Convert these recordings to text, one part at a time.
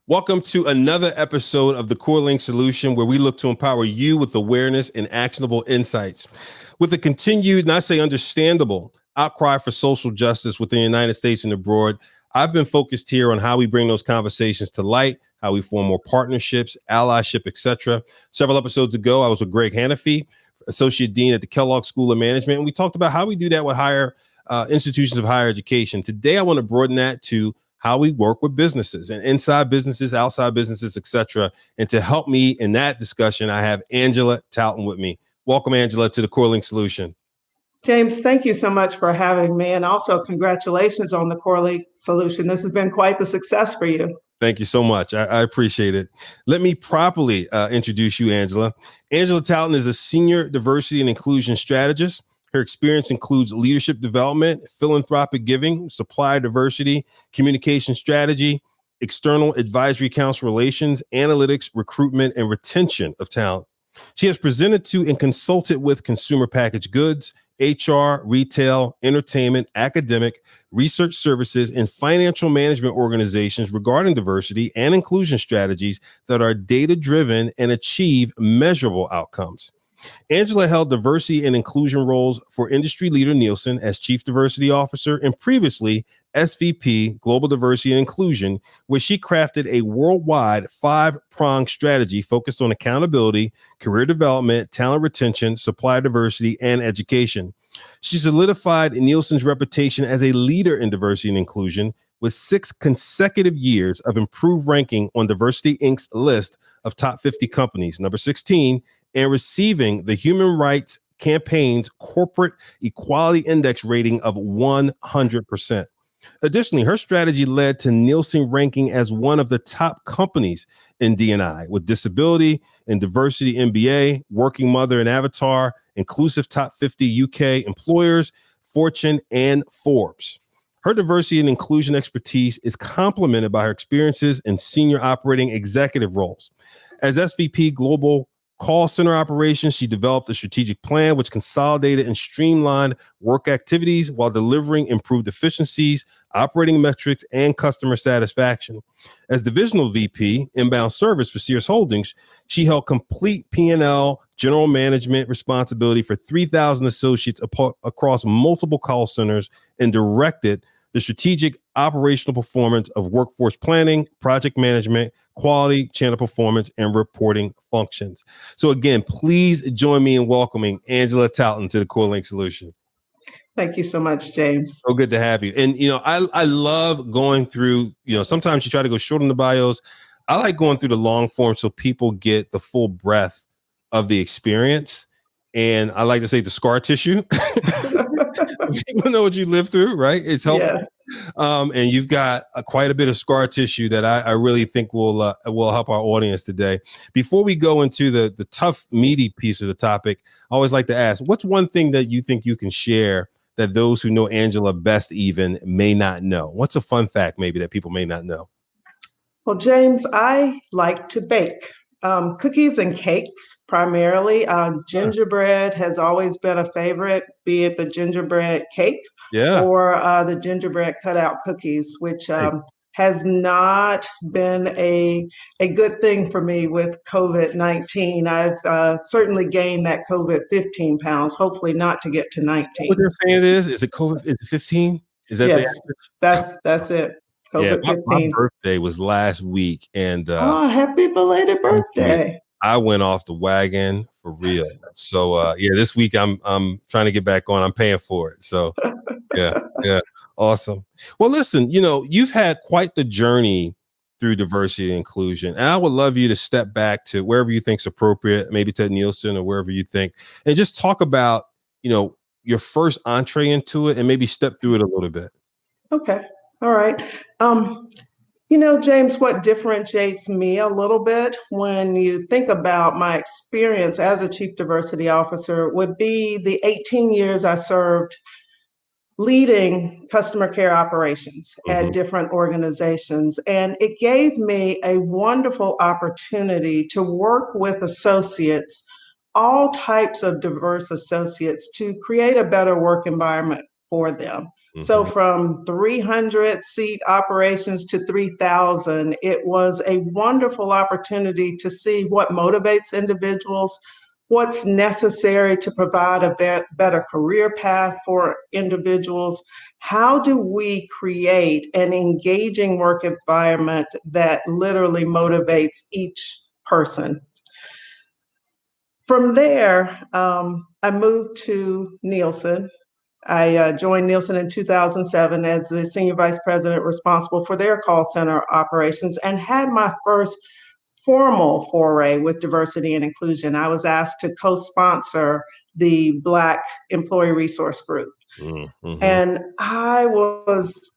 Welcome to another episode of the Core Link Solution, where we look to empower you with awareness and actionable insights. With a continued, and I say understandable, outcry for social justice within the United States and abroad, I've been focused here on how we bring those conversations to light, how we form more partnerships, allyship, etc. Several episodes ago, I was with Greg Hanafy, Associate Dean at the Kellogg School of Management, and we talked about how we do that with higher institutions of higher education. Today, I want to broaden that to how we work with businesses and inside businesses, outside businesses, etc. And to help me in that discussion, I have Angela Talton with me. Welcome, Angela, to the Core Link Solution. James, thank you so much for having me. And also congratulations on the Core Link Solution. This has been quite the success for you. Thank you so much. I appreciate it. Let me properly introduce you, Angela. Angela Talton is a senior diversity and inclusion strategist. Her experience includes leadership development, philanthropic giving, supplier diversity, communication strategy, external advisory council relations, analytics, recruitment, and retention of talent. She has presented to and consulted with consumer packaged goods, HR, retail, entertainment, academic, research services, and financial management organizations regarding diversity and inclusion strategies that are data-driven and achieve measurable outcomes. Angela held diversity and inclusion roles for industry leader Nielsen as Chief Diversity Officer and previously SVP Global Diversity and Inclusion, where she crafted a worldwide 5-pronged strategy focused on accountability, career development, talent retention, supply diversity, and education. She solidified Nielsen's reputation as a leader in diversity and inclusion with 6 consecutive years of improved ranking on Diversity Inc.'s list of top 50 companies, number 16, and receiving the Human Rights Campaign's Corporate Equality Index rating of 100%. Additionally, her strategy led to Nielsen ranking as one of the top companies in D&I with disability and diversity MBA, working mother and avatar, inclusive top 50 UK employers, Fortune and Forbes. Her diversity and inclusion expertise is complemented by her experiences in senior operating executive roles. As SVP Global Call Center Operations, she developed a strategic plan which consolidated and streamlined work activities while delivering improved efficiencies, operating metrics, and customer satisfaction. As Divisional VP, Inbound Service for Sears Holdings, she held complete P&L general management responsibility for 3,000 associates across multiple call centers and directed the strategic operational performance of workforce planning, project management, quality, channel performance, and reporting functions. So again, please join me in welcoming Angela Talton to the Core Link Solution. Thank you so much, James. So good to have you. And, I love going through, sometimes you try to go short on the bios. I like going through the long form so people get the full breadth of the experience. And I like to say the scar tissue. People know what you lived through, right? It's helpful. Yes. And you've got quite a bit of scar tissue that I really think will help our audience today. Before we go into the tough, meaty piece of the topic, I always like to ask, what's one thing that you think you can share that those who know Angela best even may not know? What's a fun fact maybe that people may not know? Well, James, I like to bake. Cookies and cakes primarily. Gingerbread has always been a favorite, be it the gingerbread cake or the gingerbread cutout cookies, which has not been a good thing for me with COVID-19. I've certainly gained that COVID 15 pounds, hopefully not to get to 19. What they're saying is it COVID? Is it 15? Is that yes, that's it. COVID-15. My birthday was last week, and happy belated birthday! I went off the wagon for real. So this week I'm trying to get back on. I'm paying for it. So yeah, awesome. Well, listen, you've had quite the journey through diversity and inclusion, and I would love you to step back to wherever you think's appropriate, maybe to Nielsen or wherever you think, and just talk about your first entree into it, and maybe step through it a little bit. Okay. All right. James, what differentiates me a little bit when you think about my experience as a Chief Diversity Officer would be the 18 years I served leading customer care operations at different organizations. And it gave me a wonderful opportunity to work with associates, all types of diverse associates, to create a better work environment for them. So from 300 seat operations to 3,000, it was a wonderful opportunity to see what motivates individuals, what's necessary to provide a better career path for individuals. How do we create an engaging work environment that literally motivates each person? From there, I moved to Nielsen. I joined Nielsen in 2007 as the senior vice president responsible for their call center operations and had my first formal foray with diversity and inclusion. I was asked to co-sponsor the Black Employee Resource Group. And I was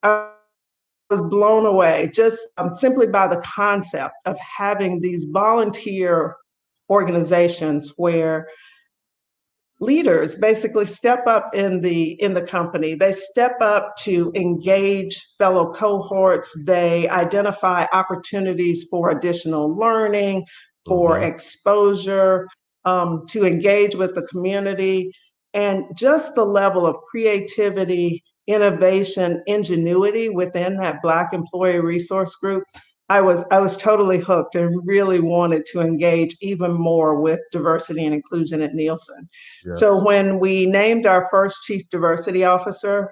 blown away just simply by the concept of having these volunteer organizations where leaders basically step up in the company. They step up to engage fellow cohorts. They identify opportunities for additional learning, for exposure, to engage with the community, and just the level of creativity, innovation, ingenuity within that Black Employee Resource Group. I was totally hooked and really wanted to engage even more with diversity and inclusion at Nielsen. Yes. So when we named our first chief diversity officer,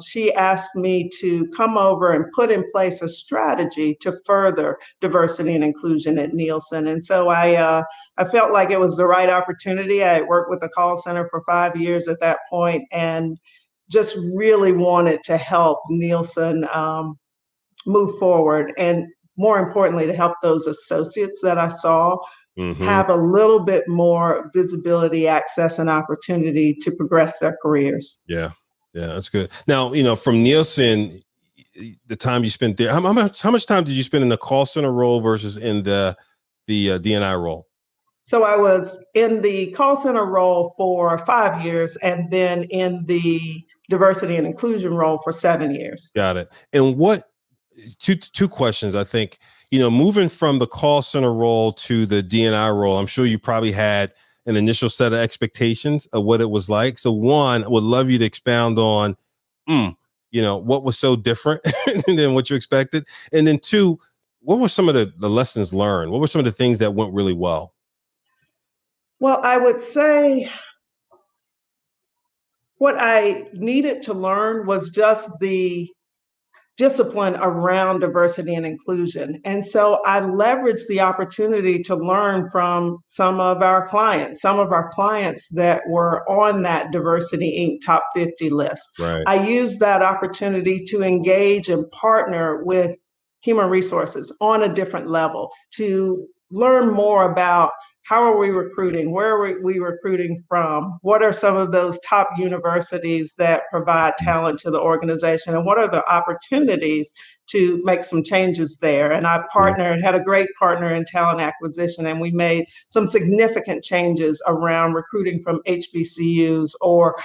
she asked me to come over and put in place a strategy to further diversity and inclusion at Nielsen. And so I felt like it was the right opportunity. I had worked with a call center for 5 years at that point and just really wanted to help Nielsen move forward, and more importantly, to help those associates that I saw have a little bit more visibility, access, and opportunity to progress their careers. Yeah, that's good. Now, from Nielsen, the time you spent there, how much time did you spend in the call center role versus in the D&I role? So I was in the call center role for 5 years, and then in the diversity and inclusion role for 7 years. Got it. And two questions, I think, moving from the call center role to the D&I role, I'm sure you probably had an initial set of expectations of what it was like. So one, I would love you to expound on, what was so different than what you expected. And then two, what were some of the lessons learned? What were some of the things that went really well? Well, I would say what I needed to learn was just the discipline around diversity and inclusion. And so I leveraged the opportunity to learn from some of our clients that were on that Diversity Inc. Top 50 list. Right. I used that opportunity to engage and partner with human resources on a different level to learn more about how are we recruiting? Where are we recruiting from? What are some of those top universities that provide talent to the organization? And what are the opportunities to make some changes there? And I had a great partner in talent acquisition, and we made some significant changes around recruiting from HBCUs or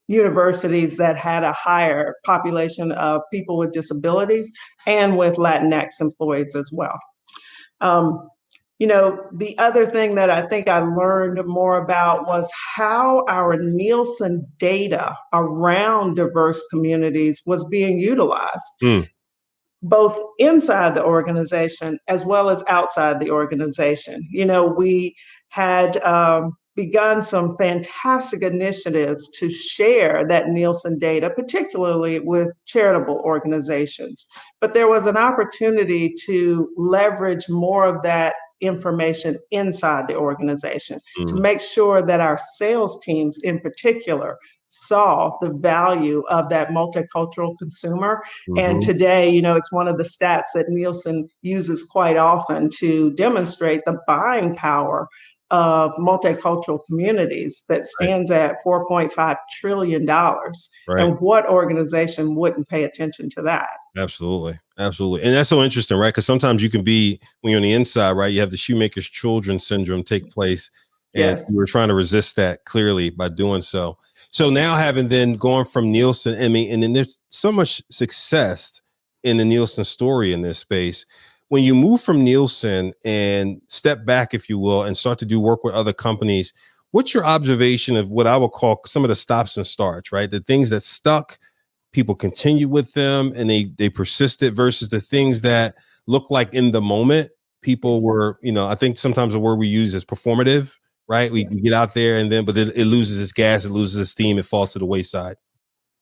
universities that had a higher population of people with disabilities and with Latinx employees as well. The other thing that I think I learned more about was how our Nielsen data around diverse communities was being utilized, both inside the organization as well as outside the organization. We had begun some fantastic initiatives to share that Nielsen data, particularly with charitable organizations. But there was an opportunity to leverage more of that information inside the organization to make sure that our sales teams in particular saw the value of that multicultural consumer. And today, it's one of the stats that Nielsen uses quite often to demonstrate the buying power of multicultural communities that stands at $4.5 trillion. Right. And what organization wouldn't pay attention to that? Absolutely. Absolutely. And that's so interesting, right? Because sometimes you can be, when you're on the inside, right, you have the shoemaker's children syndrome take place. And you were trying to resist that clearly by doing so. So now having then gone from Nielsen, and then there's so much success in the Nielsen story in this space. When you move from Nielsen and step back, if you will, and start to do work with other companies, what's your observation of what I would call some of the stops and starts, right? The things that stuck people continue with them and they persisted versus the things that look like in the moment people were, I think sometimes the word we use is performative, right? We get out there but then it loses its gas, it loses its steam, it falls to the wayside.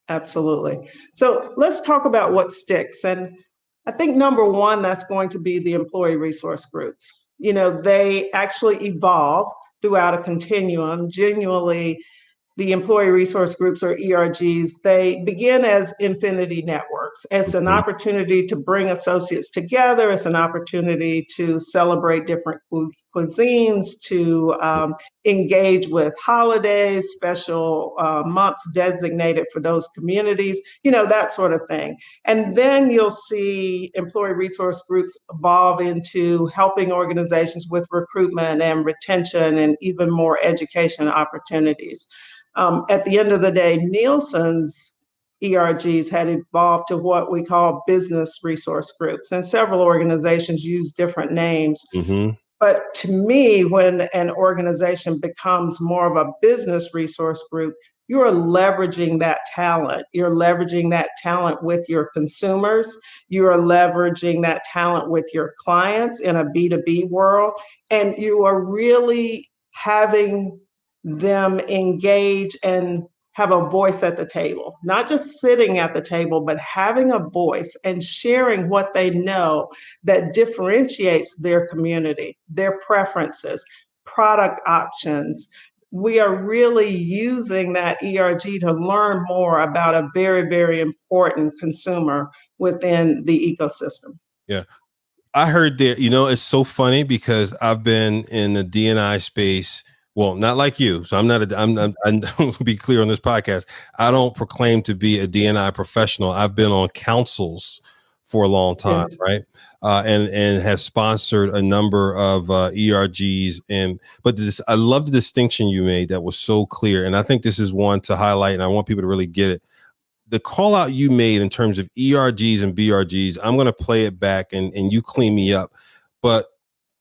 Absolutely. So let's talk about what sticks. And I think number one, that's going to be the employee resource groups. They actually evolve throughout a continuum. Genuinely, the employee resource groups, or ERGs, they begin as infinity networks. It's an opportunity to bring associates together. It's an opportunity to celebrate different cuisines, to engage with holidays, special months designated for those communities, that sort of thing. And then you'll see employee resource groups evolve into helping organizations with recruitment and retention and even more education opportunities. At the end of the day, Nielsen's ERGs had evolved to what we call business resource groups, and several organizations use different names. But to me, when an organization becomes more of a business resource group, you're leveraging that talent. You're leveraging that talent with your consumers. You're leveraging that talent with your clients in a B2B world. And you are really having them engage and have a voice at the table, not just sitting at the table, but having a voice and sharing what they know that differentiates their community, their preferences, product options. We are really using that ERG to learn more about a very, very important consumer within the ecosystem. Yeah. I heard that, it's so funny because I've been in the D&I space. Well, not like you. So I'm to be clear on this podcast. I don't proclaim to be a D&I professional. I've been on councils for a long time, yes. Right? And have sponsored a number of ERGs. But I love the distinction you made that was so clear. And I think this is one to highlight, and I want people to really get it. The call out you made in terms of ERGs and BRGs, I'm going to play it back and you clean me up. But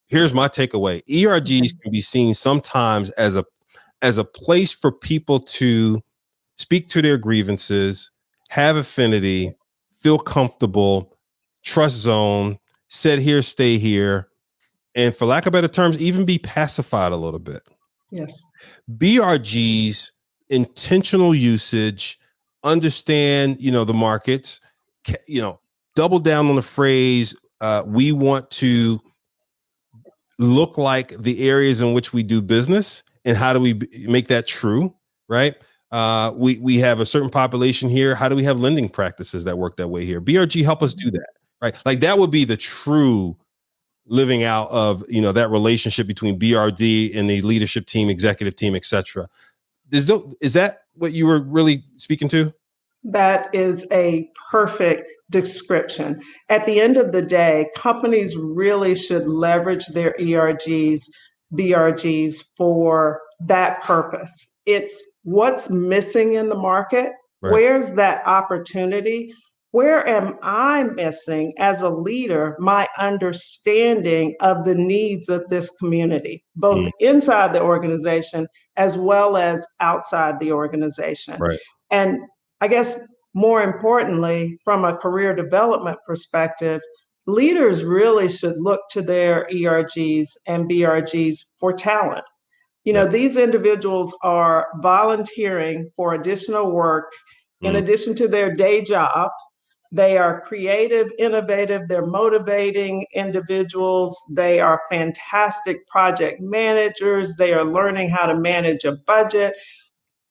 here's my takeaway. ERGs can be seen sometimes as a place for people to speak to their grievances, have affinity, feel comfortable, trust zone, sit here, stay here, and for lack of better terms, even be pacified a little bit. Yes. BRGs, intentional usage, understand, the markets, double down on the phrase, we want to look like the areas in which we do business, and how do we make that true, right? We have a certain population here. How do we have lending practices that work that way here? BRG help us do that, right? Like that would be the true living out of, that relationship between BRD and the leadership team, executive team, etc. Is that what you were really speaking to? That is a perfect description. At the end of the day, companies really should leverage their ERGs, BRGs for that purpose. It's what's missing in the market. Right. Where's that opportunity? Where am I missing as a leader my understanding of the needs of this community, both inside the organization as well as outside the organization? Right. And I guess more importantly, from a career development perspective, leaders really should look to their ERGs and BRGs for talent. These individuals are volunteering for additional work in addition to their day job. They are creative, innovative, they're motivating individuals. They are fantastic project managers. They are learning how to manage a budget.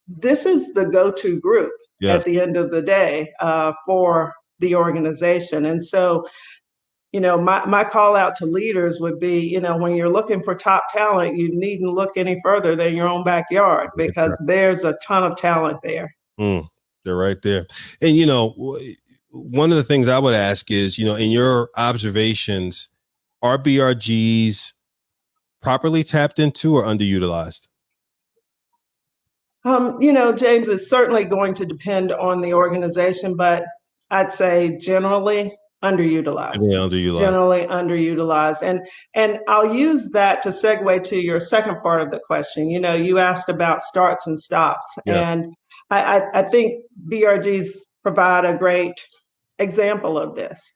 This is the go-to group. Yes. At the end of the day for the organization. And so, my call out to leaders would be, when you're looking for top talent, you needn't look any further than your own backyard, because there's a ton of talent there. They're right there. And, one of the things I would ask is, in your observations, are BRGs properly tapped into or underutilized? James, it's certainly going to depend on the organization, but I'd say generally underutilized. Generally underutilized. And I'll use that to segue to your second part of the question. You asked about starts and stops. Yeah. And I think BRGs provide a great example of this.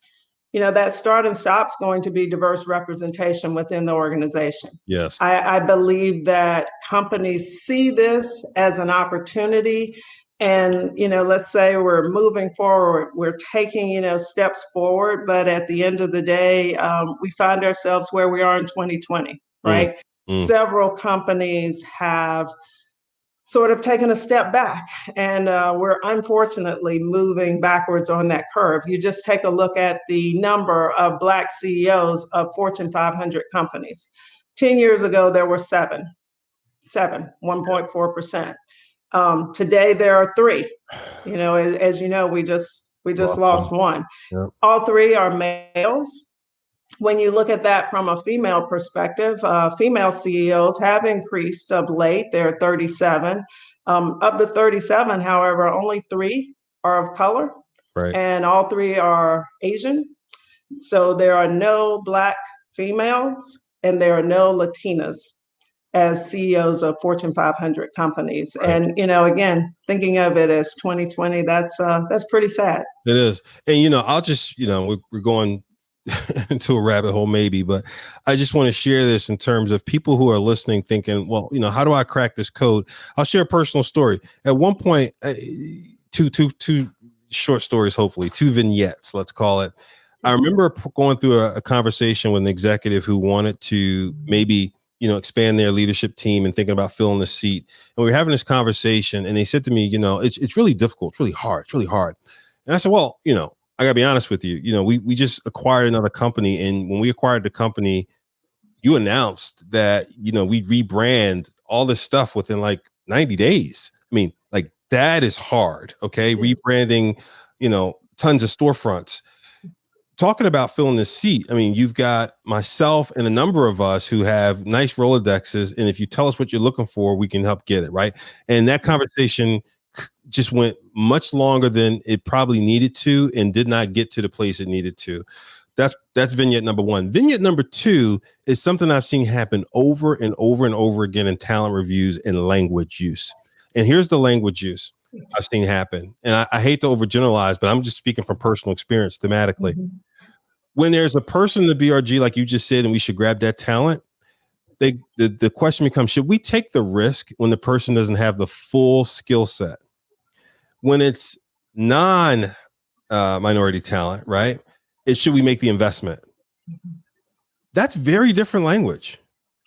That start and stop's going to be diverse representation within the organization. Yes. I believe that companies see this as an opportunity. And, let's say we're moving forward, we're taking, steps forward, but at the end of the day, we find ourselves where we are in 2020, right? Several companies have sort of taken a step back, and we're unfortunately moving backwards on that curve. You just take a look at the number of Black CEOs of Fortune 500 companies. 10 years ago, there were seven, 1.4%. Today, there are three. As you know, we just lost one. Yep. All three are males. When you look at that from a female perspective, female CEOs have increased of late. There are 37. Of the 37, however, only 3 are of color, right, and all 3 are Asian. So there are no Black females and there are no Latinas as CEOs of Fortune 500 companies. Right. And, again, thinking of it as 2020, that's pretty sad. It is. And, I'll just, we're going into a rabbit hole maybe, but I just want to share this in terms of people who are listening thinking, well, how do I crack this code? I'll share a personal story. At one point, two short stories, hopefully 2 vignettes, let's call it. I remember going through a conversation with an executive who wanted to maybe, expand their leadership team and thinking about filling the seat. And we were having this conversation and they said to me, it's really difficult. It's really hard. And I said, well, I gotta be honest with you. We just acquired another company, and when we acquired the company, you announced that we'd rebrand all this stuff within like 90 days. I mean, like that is hard. Okay, rebranding, tons of storefronts. Talking about filling the seat, I mean, you've got myself and a number of us who have nice Rolodexes, and if you tell us what you're looking for, we can help get it right. And that conversation just went much longer than it probably needed to and did not get to the place it needed to. That's vignette number 1. Vignette number 2 is something I've seen happen over and over and over again in talent reviews and language use. And here's the language use I've seen happen. And I hate to overgeneralize, but I'm just speaking from personal experience thematically. Mm-hmm. When there's a person in the BRG, like you just said, and we should grab that talent, the question becomes, should we take the risk when the person doesn't have the full skill set? When it's non-minority talent, right? Should we make the investment? That's very different language.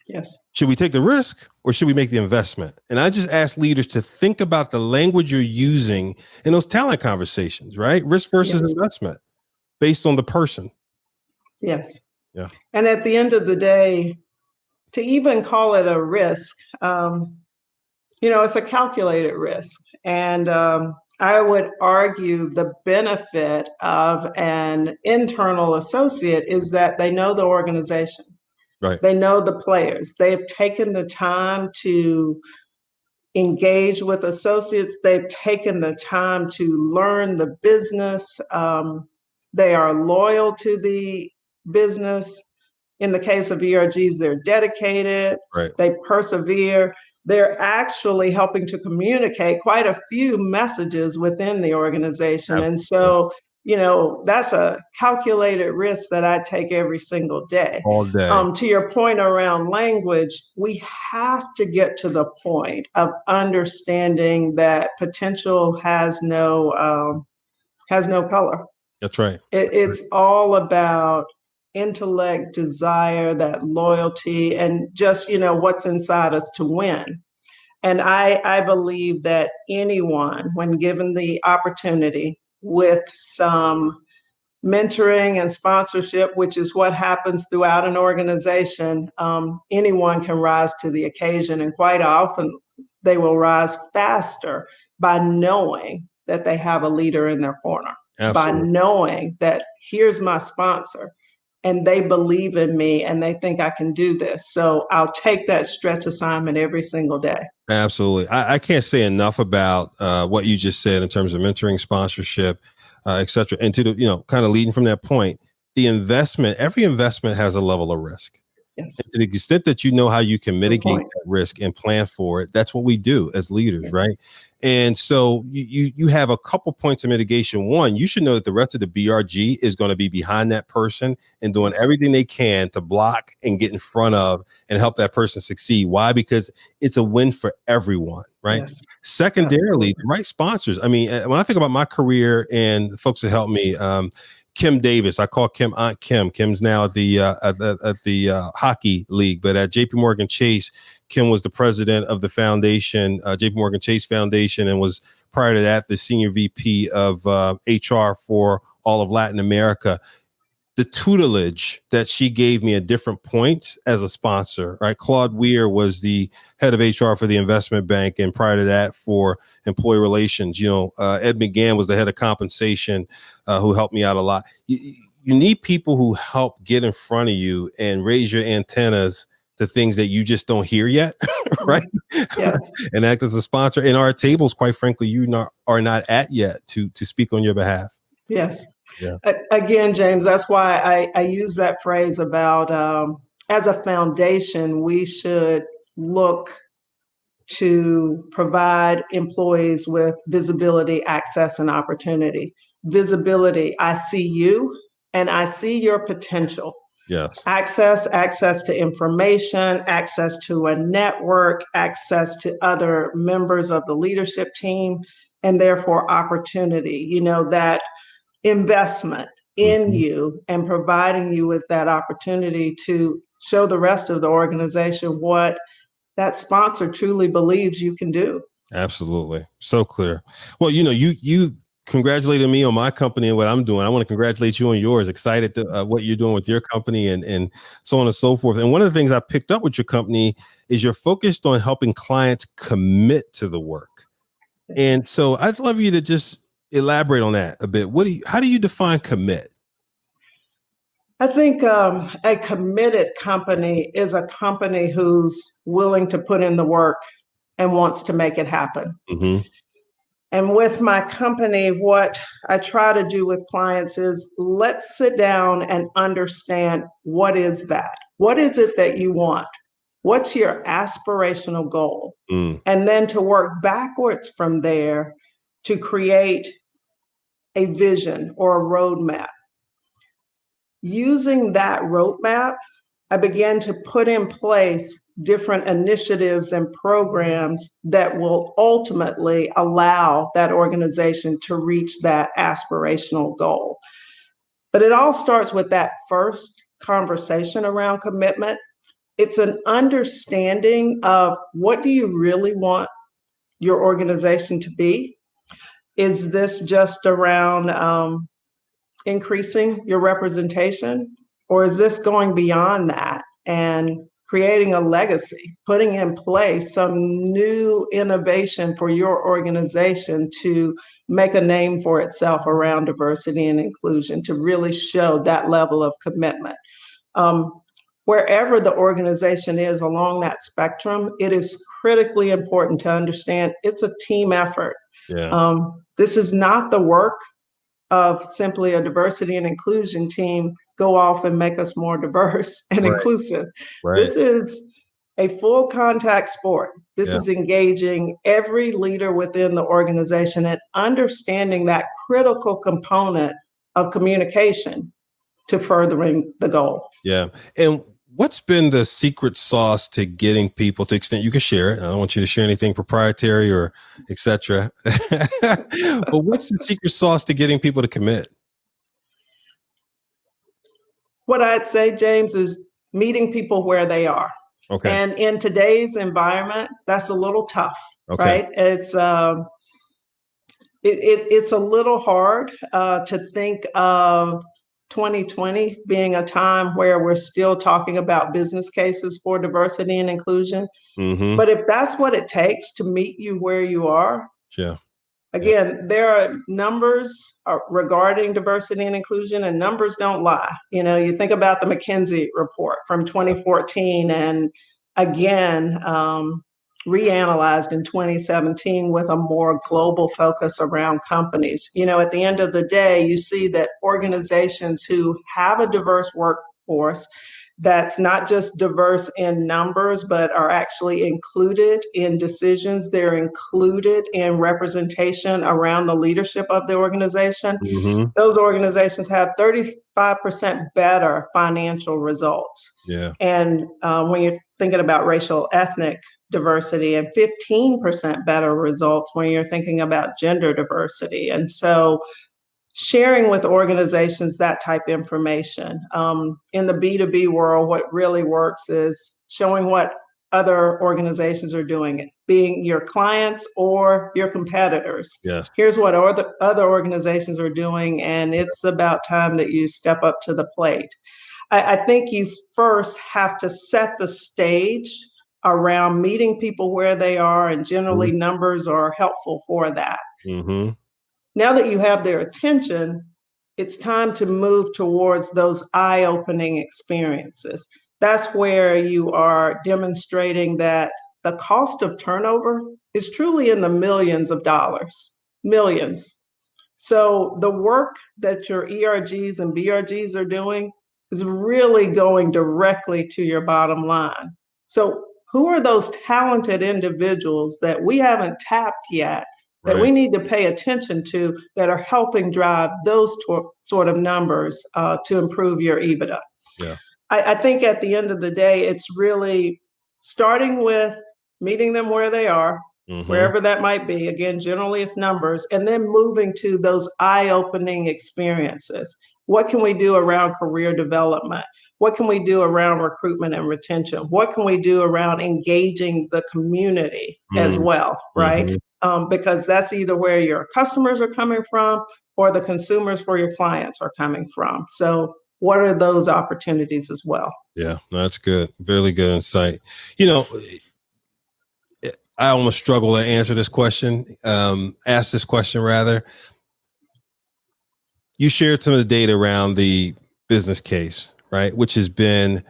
Yes. Should we take the risk or should we make the investment? And I just ask leaders to think about the language you're using in those talent conversations, right? Risk versus investment based on the person. Yes. Yeah. And at the end of the day, to even call it a risk, it's a calculated risk. And I would argue the benefit of an internal associate is that they know the organization. Right. They know the players. They've taken the time to engage with associates. They've taken the time to learn the business. They are loyal to the business. In the case of ERGs, they're dedicated. Right. They persevere. They're actually helping to communicate quite a few messages within the organization. Absolutely. And so, that's a calculated risk that I take every single day. All day. To your point around language, we have to get to the point of understanding that potential has no color. That's right. It's all about intellect, desire, that loyalty, and just, what's inside us to win. And I believe that anyone, when given the opportunity with some mentoring and sponsorship, which is what happens throughout an organization, anyone can rise to the occasion. And quite often they will rise faster by knowing that they have a leader in their corner. Absolutely. By knowing that here's my sponsor and they believe in me and they think I can do this. So I'll take that stretch assignment every single day. Absolutely. I can't say enough about what you just said in terms of mentoring, sponsorship, et cetera. And to the, kind of leading from that point, the investment, every investment has a level of risk. Yes. And to the extent that you know how you can mitigate that risk and plan for it, that's what we do as leaders, right? And so you have a couple points of mitigation. One, you should know that the rest of the BRG is going to be behind that person and doing everything they can to block and get in front of and help that person succeed. Why? Because it's a win for everyone, right? Yes. Secondarily, the right sponsors. I mean, when I think about my career and the folks that helped me, Kim Davis, I call Kim Aunt Kim. Kim's now at the hockey league, but at JP Morgan Chase, Kim was the president of the foundation, JP Morgan Chase Foundation, and was prior to that the senior VP of HR for all of Latin America. The tutelage that she gave me at different points as a sponsor, right? Claude Weir was the head of HR for the investment bank, and prior to that for employee relations. Ed McGann was the head of compensation, who helped me out a lot. You need people who help get in front of you and raise your antennas to things that you just don't hear yet, right? Yes. And act as a sponsor. And our tables, quite frankly, are not at yet to speak on your behalf. Yes. Yeah. Again, James, that's why I use that phrase about as a foundation, we should look to provide employees with visibility, access, and opportunity. Visibility, I see you and I see your potential. Yes. Access to information, access to a network, access to other members of the leadership team, and therefore opportunity, that investment in you and providing you with that opportunity to show the rest of the organization what that sponsor truly believes you can do. Absolutely. So clear. Well, you congratulated me on my company and what I'm doing. I want to congratulate you on yours. Excited to what you're doing with your company and so on and so forth. And one of the things I picked up with your company is you're focused on helping clients commit to the work. And so I'd love you to just elaborate on that a bit. How do you define commit? I think a committed company is a company who's willing to put in the work and wants to make it happen. Mm-hmm. And with my company, what I try to do with clients is let's sit down and understand what is that? What is it that you want? What's your aspirational goal? And then to work backwards from there to create a vision or a roadmap. Using that roadmap, I began to put in place different initiatives and programs that will ultimately allow that organization to reach that aspirational goal. But it all starts with that first conversation around commitment. It's an understanding of what do you really want your organization to be? Is this just around increasing your representation? Or is this going beyond that and creating a legacy, putting in place some new innovation for your organization to make a name for itself around diversity and inclusion, to really show that level of commitment? Wherever the organization is along that spectrum, it is critically important to understand it's a team effort. Yeah. This is not the work of simply a diversity and inclusion team, go off and make us more diverse and inclusive. Right. This is a full contact sport. This is engaging every leader within the organization and understanding that critical component of communication to furthering the goal. Yeah. And what's been the secret sauce to getting people, to the extent you can share it? I don't want you to share anything proprietary or et cetera. But what's the secret sauce to getting people to commit? What I'd say, James, is meeting people where they are. Okay. And in today's environment, that's a little tough, right? It's it's a little hard to think of 2020 being a time where we're still talking about business cases for diversity and inclusion. But if that's what it takes to meet you where you are, again, there are numbers regarding diversity and inclusion, and numbers don't lie. You think about the McKinsey report from 2014 and again, reanalyzed in 2017 with a more global focus around companies. At the end of the day, you see that organizations who have a diverse workforce that's not just diverse in numbers, but are actually included in decisions. They're included in representation around the leadership of the organization. Mm-hmm. Those organizations have 35% better financial results. Yeah. And when you're thinking about racial, ethnic diversity, and 15% better results when you're thinking about gender diversity. And so sharing with organizations that type of information. In the B2B world, what really works is showing what other organizations are doing, being your clients or your competitors. Yes. Here's what other organizations are doing, and it's about time that you step up to the plate. I think you first have to set the stage around meeting people where they are, and generally numbers are helpful for that. Mm-hmm. Now that you have their attention, it's time to move towards those eye-opening experiences. That's where you are demonstrating that the cost of turnover is truly in the millions of dollars, millions. So the work that your ERGs and BRGs are doing is really going directly to your bottom line. So who are those talented individuals that we haven't tapped yet that we need to pay attention to that are helping drive those sort of numbers to improve your EBITDA? Yeah. I think at the end of the day, it's really starting with meeting them where they are, wherever that might be. Again, generally it's numbers, and then moving to those eye-opening experiences. What can we do around career development? What can we do around recruitment and retention? What can we do around engaging the community as well, right? Because that's either where your customers are coming from or the consumers for your clients are coming from. So what are those opportunities as well? Yeah, that's good. Really good insight. You know, I almost struggle to answer this question, ask this question rather. You shared some of the data around the business case, right? Which has been,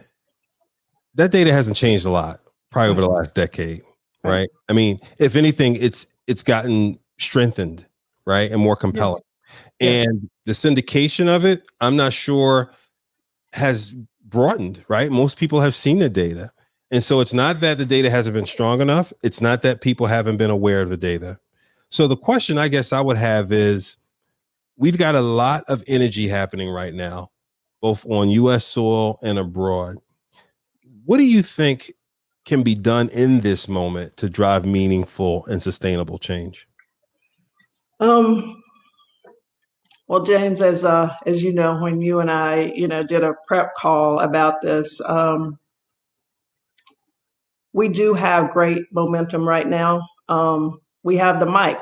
that data hasn't changed a lot, probably over the last decade, right? I mean, if anything, it's gotten strengthened, right? And more compelling. Yes. And the syndication of it, I'm not sure has broadened, right? Most people have seen the data. And so it's not that the data hasn't been strong enough. It's not that people haven't been aware of the data. So the question I guess I would have is, we've got a lot of energy happening right now, both on US soil and abroad. What do you think can be done in this moment to drive meaningful and sustainable change? Well, James, as you know, when you and I, did a prep call about this, we do have great momentum right now. We have the mic.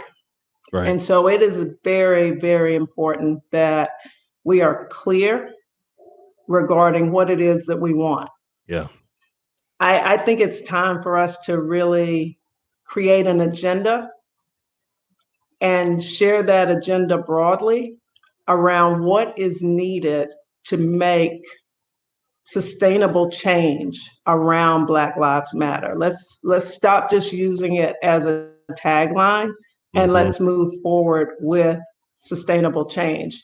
Right. And so it is very, very important that we are clear regarding what it is that we want. Yeah. I think it's time for us to really create an agenda and share that agenda broadly around what is needed to make sustainable change around Black Lives Matter. Let's stop just using it as a tagline, and let's move forward with sustainable change.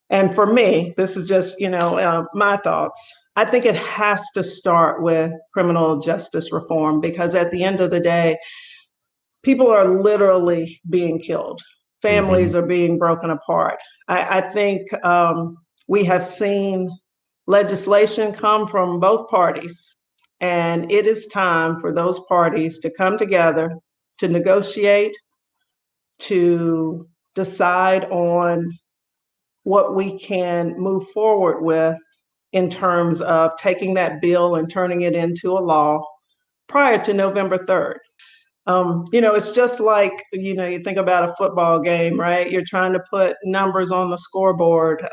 And for me, this is just, my thoughts. I think it has to start with criminal justice reform, because at the end of the day, people are literally being killed. Families are being broken apart. I think we have seen legislation come from both parties, and it is time for those parties to come together to negotiate, to decide on what we can move forward with in terms of taking that bill and turning it into a law prior to November 3rd. It's just like, you think about a football game, right? You're trying to put numbers on the scoreboard.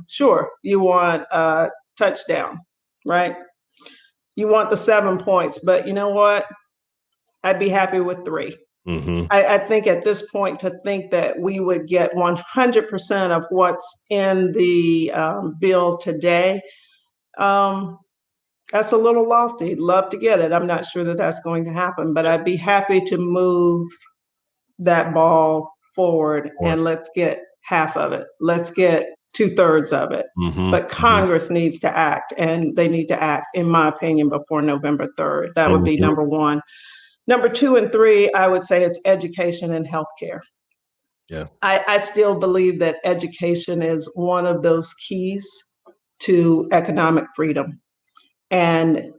Sure, you want a touchdown, right? You want the 7 points, but you know what? I'd be happy with 3. I think at this point, to think that we would get 100% of what's in the bill today, that's a little lofty. Love to get it. I'm not sure that that's going to happen, but I'd be happy to move that ball forward and let's get half of it. Let's get 2/3 of it. But Congress needs to act, and they need to act, in my opinion, before November 3rd. That would be number one. Number 2 and 3, I would say it's education and healthcare. Yeah. I still believe that education is one of those keys to economic freedom. And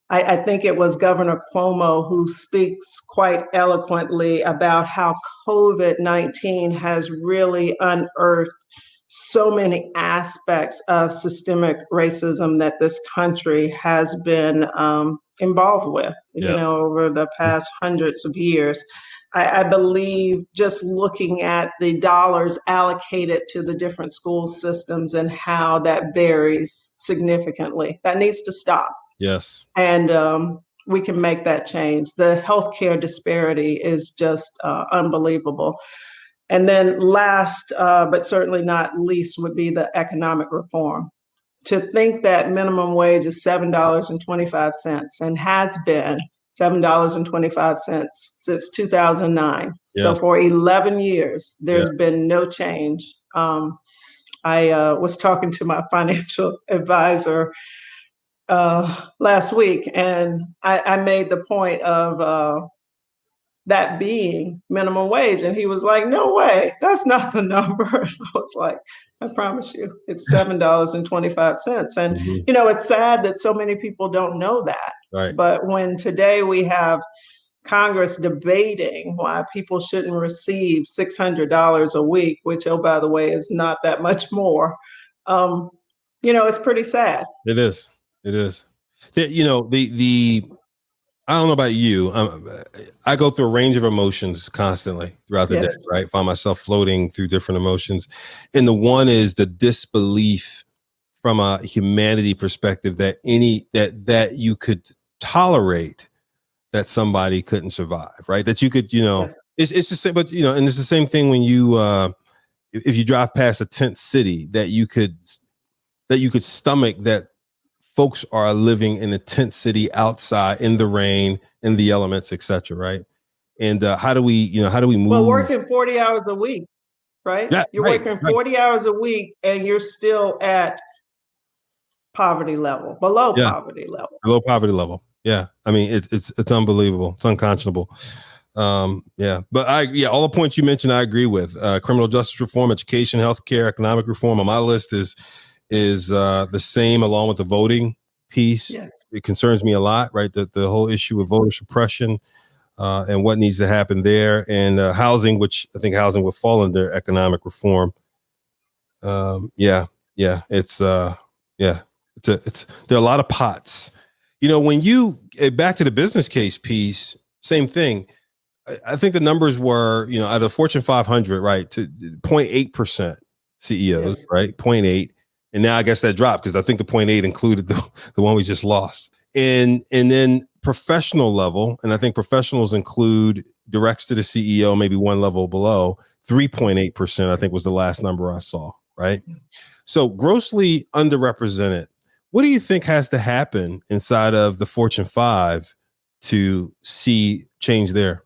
I think it was Governor Cuomo who speaks quite eloquently about how COVID-19 has really unearthed so many aspects of systemic racism that this country has been involved with, over the past hundreds of years. I believe just looking at the dollars allocated to the different school systems and how that varies significantly, that needs to stop. Yes. And we can make that change. The healthcare disparity is just unbelievable. And then last, but certainly not least, would be the economic reform. To think that minimum wage is $7.25 and has been $7.25 since 2009. Yeah. So for 11 years, there's been no change. I was talking to my financial advisor last week, and I made the point of that being minimum wage. And he was like, no way, that's not the number. I was like, I promise you, it's $7.25. And, it's sad that so many people don't know that. Right. But when today we have Congress debating why people shouldn't receive $600 a week, which, oh, by the way, is not that much more, it's pretty sad. It is. It is. I don't know about you. I go through a range of emotions constantly throughout the day, right? Find myself floating through different emotions. And the one is the disbelief from a humanity perspective that that you could tolerate that somebody couldn't survive, right? That you could, it's the same, but and it's the same thing when you if you drive past a tent city, that you could stomach that folks are living in a tent city outside in the rain, in the elements, etc. Right? And how do we move? Well, working 40 hours a week, right? Yeah, you're working 40 hours a week, and you're still at poverty level, below poverty level. Below poverty level. Yeah, I mean it's unbelievable. It's unconscionable. But all the points you mentioned, I agree with. Criminal justice reform, education, healthcare, economic reform on my list is the same, along with the voting piece. Yes. It concerns me a lot, right? The whole issue of voter suppression and what needs to happen there, and housing, which I think housing will fall under economic reform. It's there are a lot of pots. When you back to the business case piece, same thing. I think the numbers were, out of the Fortune 500, right, to 0.8% CEOs, right, 0.8. And now I guess that dropped because I think the 0.8 included the one we just lost. And then professional level, and I think professionals include directs to the CEO, maybe one level below, 3.8%, I think was the last number I saw, right? So grossly underrepresented. What do you think has to happen inside of the Fortune 5 to see change there?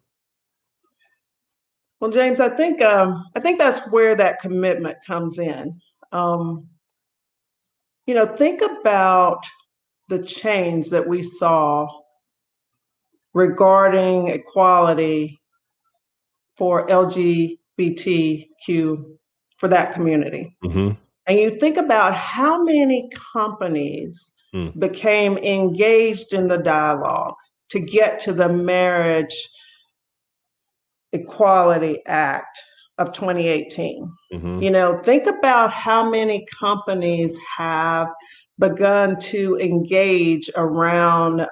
Well, James, I think that's where that commitment comes in. Think about the change that we saw regarding equality for LGBTQ, for that community. Mm-hmm. And you think about how many companies became engaged in the dialogue to get to the Marriage Equality Act of 2018. Mm-hmm. Think about how many companies have begun to engage around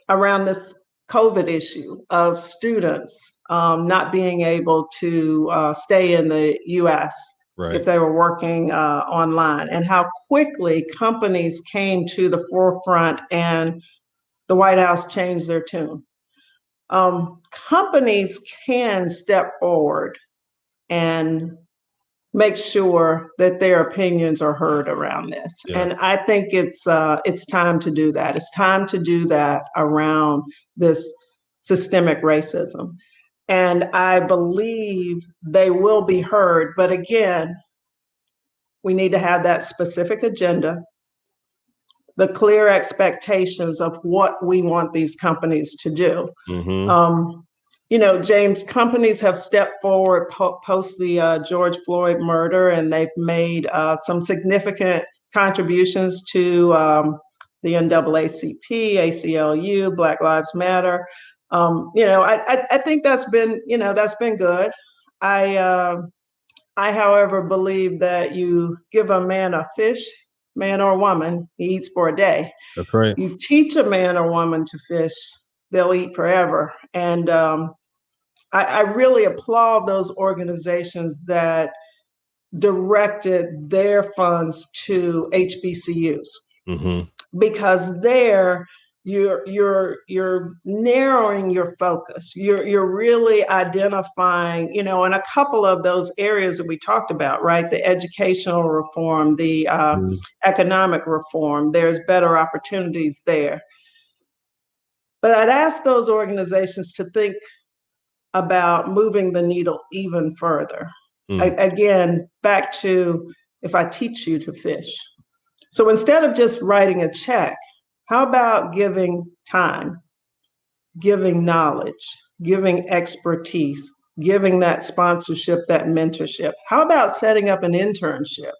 this COVID issue of students not being able to stay in the U.S. Right. if they were working online, and how quickly companies came to the forefront and the White House changed their tune. Companies can step forward and make sure that their opinions are heard around this. Yeah. And I think it's time to do that. It's time to do that around this systemic racism. And I believe they will be heard. But again, We need to have that specific agenda, the clear expectations of what we want these companies to do. James, companies have stepped forward post the George Floyd murder, and they've made some significant contributions to the NAACP, ACLU, Black Lives Matter. I think that's been good. I, however, believe that you give a man a fish, man or woman, he eats for a day. That's right. You teach a man or woman to fish, they'll eat forever. And I really applaud those organizations that directed their funds to HBCUs, because there you're narrowing your focus. You're really identifying, in a couple of those areas that we talked about, right? The educational reform, the economic reform, there's better opportunities there. But I'd ask those organizations to think about moving the needle even further. Again, back to, if I teach you to fish. So instead of just writing a check, how about giving time, giving knowledge, giving expertise, giving that sponsorship, that mentorship? How about setting up an internship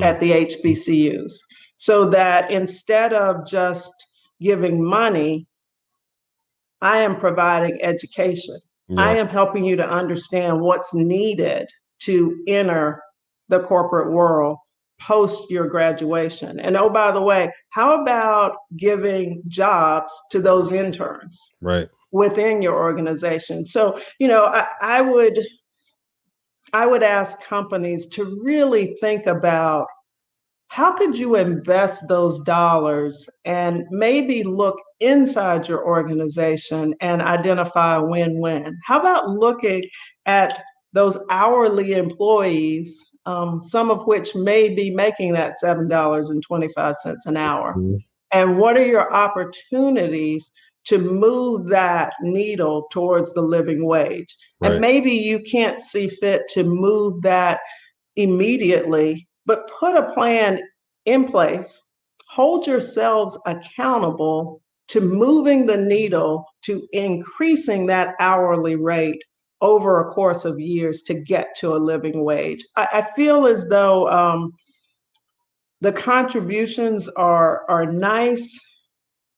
at the HBCUs, so that instead of just giving money, I am providing education. I am helping you to understand what's needed to enter the corporate world post your graduation. And oh, by the way, how about giving jobs to those interns within your organization? So, I would ask companies to really think about, how could you invest those dollars and maybe look inside your organization and identify a win-win? How about looking at those hourly employees, some of which may be making that $7.25 an hour? And what are your opportunities to move that needle towards the living wage? And maybe you can't see fit to move that immediately, but put a plan in place. Hold yourselves accountable to moving the needle, to increasing that hourly rate over a course of years to get to a living wage. I feel as though the contributions are nice,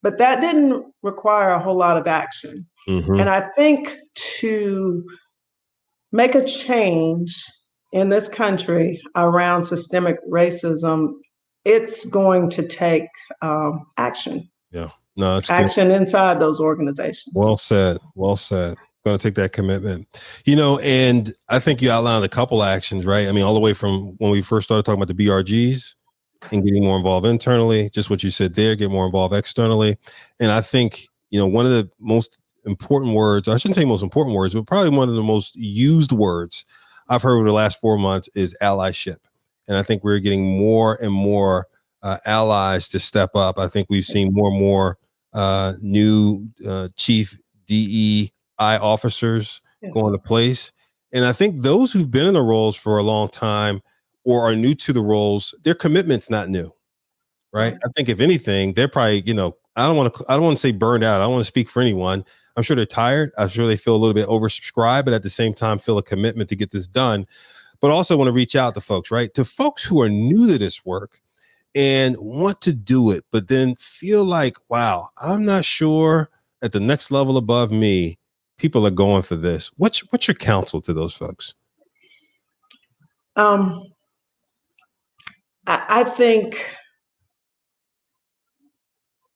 but that didn't require a whole lot of action. And I think to make a change in this country around systemic racism, it's going to take action. Yeah, no, it's action good. Inside those organizations. Well said. Well said. Going to take that commitment, and I think you outlined a couple actions, right? I mean, all the way from when we first started talking about the BRGs and getting more involved internally, just what you said there, get more involved externally. And I think, one of the most important words, I shouldn't say most important words, but probably one of the most used words I've heard over the last 4 months is allyship. And I think we're getting more and more allies to step up. I think we've seen more and more new chief DEI officers go into place. And I think those who've been in the roles for a long time or are new to the roles, their commitment's not new, right? I think if anything, they're probably, I don't want to say burned out. I don't want to speak for anyone. I'm sure they're tired. I'm sure they feel a little bit oversubscribed, but at the same time, feel a commitment to get this done. But also want to reach out to folks, right? To folks who are new to this work and want to do it, but then feel like, wow, I'm not sure at the next level above me, people are going for this. What's your counsel to those folks? I think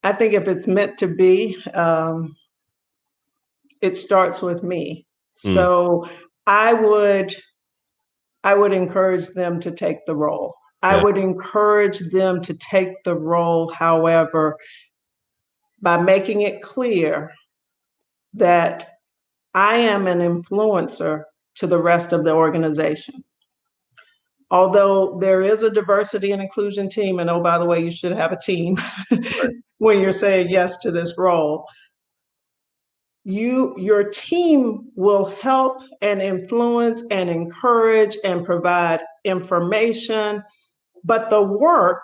if it's meant to be, it starts with me. So I would encourage them to take the role. I would encourage them to take the role, however, by making it clear that I am an influencer to the rest of the organization. Although there is a diversity and inclusion team, and oh, by the way, you should have a team when you're saying yes to this role. Your team will help and influence and encourage and provide information But the work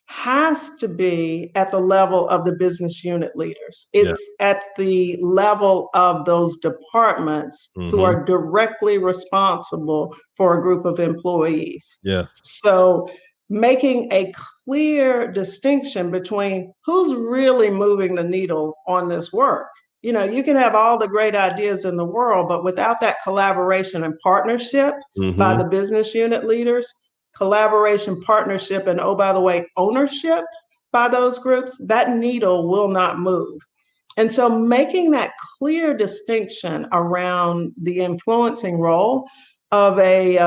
has to be at the level of the business unit leaders. It's at the level of those departments who are directly responsible for a group of employees. So making a clear distinction between who's really moving the needle on this work. You know, you can have all the great ideas in the world, but without that collaboration and partnership by the business unit leaders, collaboration, partnership, and oh, by the way, ownership by those groups, that needle will not move. And so making that clear distinction around the influencing role of a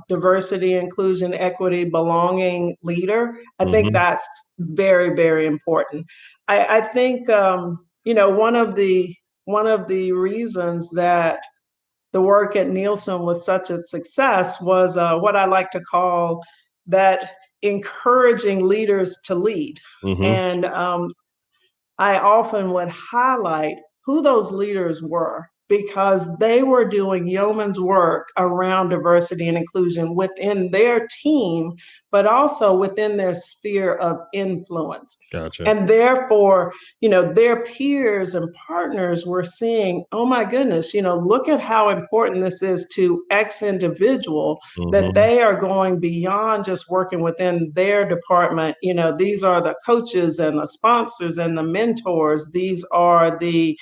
diversity, inclusion, equity, belonging leader, I think that's very, very important. I think, you know, one of the reasons that the work at Nielsen was such a success was what I like to call that encouraging leaders to lead. And I often would highlight who those leaders were because they were doing yeoman's work around diversity and inclusion within their team, but also within their sphere of influence. And therefore, you know, their peers and partners were seeing, oh my goodness, you know, look at how important this is to X individual, that they are going beyond just working within their department. You know, these are the coaches and the sponsors and the mentors. These are the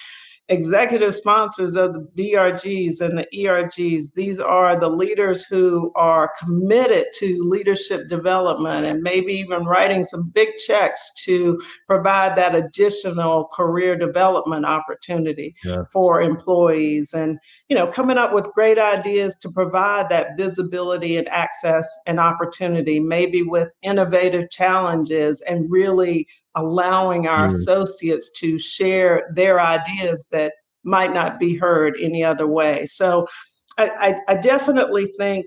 executive sponsors of the BRGs and the ERGs. These are the leaders who are committed to leadership development and maybe even writing some big checks to provide that additional career development opportunity for employees. And, you know, coming up with great ideas to provide that visibility and access and opportunity, maybe with innovative challenges and really allowing our associates to share their ideas that might not be heard any other way. So I definitely think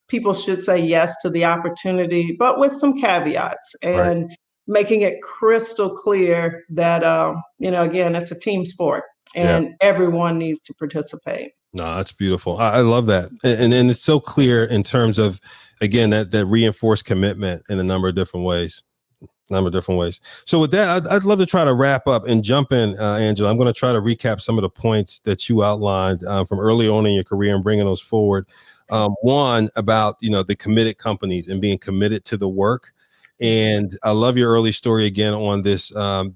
people should say yes to the opportunity, but with some caveats and making it crystal clear that, you know, again, it's a team sport and everyone needs to participate. No, that's beautiful. I love that. And it's so clear in terms of, again, that reinforced commitment in a number of different ways. So with that, I'd love to try to wrap up and jump in, Angela. I'm going to try to recap some of the points that you outlined from early on in your career and bringing those forward. One about, you know, the committed companies and being committed to the work. And I love your early story again on this line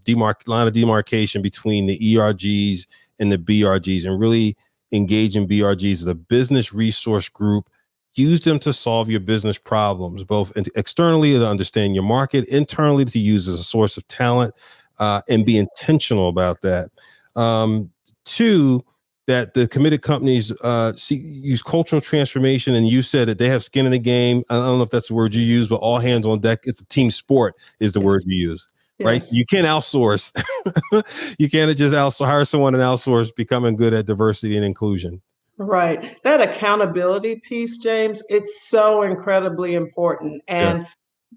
of demarcation between the ERGs and the BRGs, and really engaging BRGs as a business resource group. Use them to solve your business problems, both externally to understand your market, internally to use as a source of talent, and be intentional about that. Two, that the committed companies use cultural transformation, and you said that they have skin in the game. I don't know if that's the word you use, but all hands on deck. It's a team sport is the word you use, right? You can't outsource. You can't just hire someone and outsource becoming good at diversity and inclusion. Right. That accountability piece, James, it's so incredibly important. And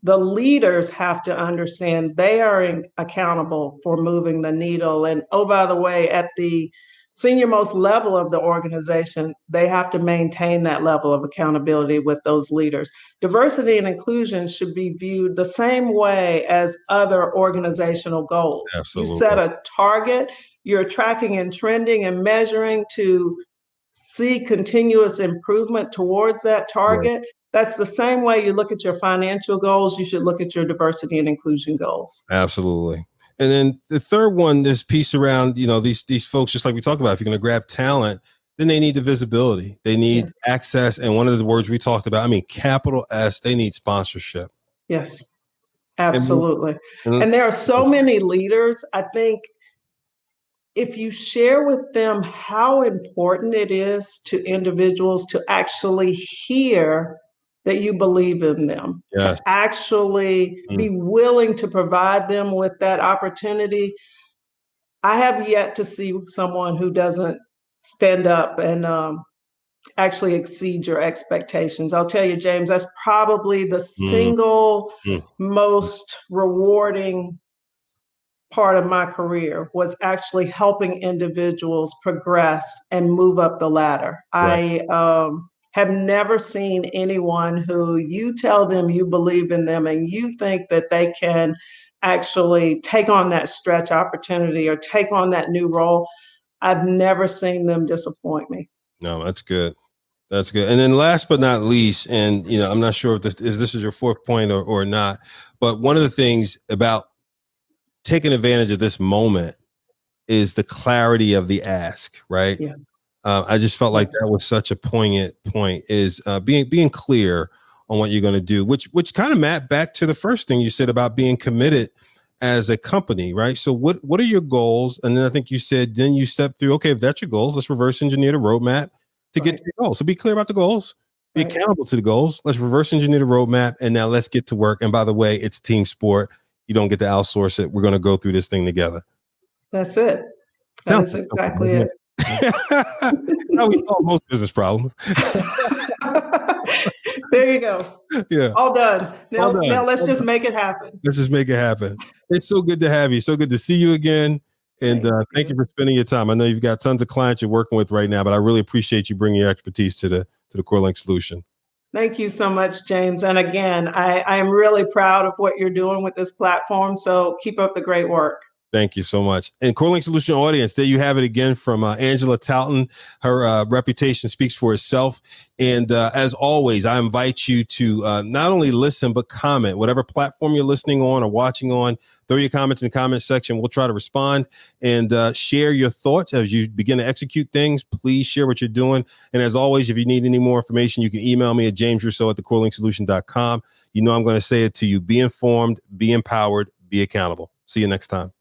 the leaders have to understand they are accountable for moving the needle. And oh, by the way, at the senior most level of the organization, they have to maintain that level of accountability with those leaders. Diversity and inclusion should be viewed the same way as other organizational goals. You set a target, you're tracking and trending and measuring to see continuous improvement towards that target. That's the same way you look at your financial goals. You should look at your diversity and inclusion goals. Absolutely. And then the third one, this piece around, you know, these folks, just like we talked about, if you're going to grab talent, then they need the visibility. They need access. And one of the words we talked about, I mean, capital S, they need sponsorship. Yes, absolutely. And there are so many leaders, I think, if you share with them how important it is to individuals to actually hear that you believe in them, to actually be willing to provide them with that opportunity. I have yet to see someone who doesn't stand up and actually exceed your expectations. I'll tell you, James, that's probably the single most rewarding part of my career was actually helping individuals progress and move up the ladder. I have never seen anyone who you tell them you believe in them and you think that they can actually take on that stretch opportunity or take on that new role. I've never seen them disappoint me. No, that's good. That's good. And then last but not least, and I'm not sure if this is your fourth point or not, but one of the things about taking advantage of this moment is the clarity of the ask, right? Yes. I just felt like that was such a poignant point, is being clear on what you're going to do, which kind of mapped back to the first thing you said about being committed as a company, right? So what are your goals? And then I think you said, then you step through, okay, if that's your goals, let's reverse engineer the roadmap to get to your goals. So be clear about the goals, be accountable to the goals. Let's reverse engineer the roadmap. And now let's get to work. And by the way, it's a team sport. You don't get to outsource it. We're going to go through this thing together. That's it. That's exactly it. How we solve most business problems. There you go. Yeah. All done. Now let's just make it happen. Let's just make it happen. It's so good to have you. So good to see you again. And thank you for spending your time. I know you've got tons of clients you're working with right now, but I really appreciate you bringing your expertise to the CoreLink solution. Thank you so much, James. And again, I am really proud of what you're doing with this platform. So keep up the great work. Thank you so much. And CoreLink Solution audience, there you have it again from Angela Talton. Her reputation speaks for itself. And as always, I invite you to not only listen, but comment. Whatever platform you're listening on or watching on, throw your comments in the comment section. We'll try to respond and share your thoughts as you begin to execute things. Please share what you're doing. And as always, if you need any more information, you can email me at jamesrousseau@thecorelinkSolution.com. You know I'm going to say it to you. Be informed, be empowered, be accountable. See you next time.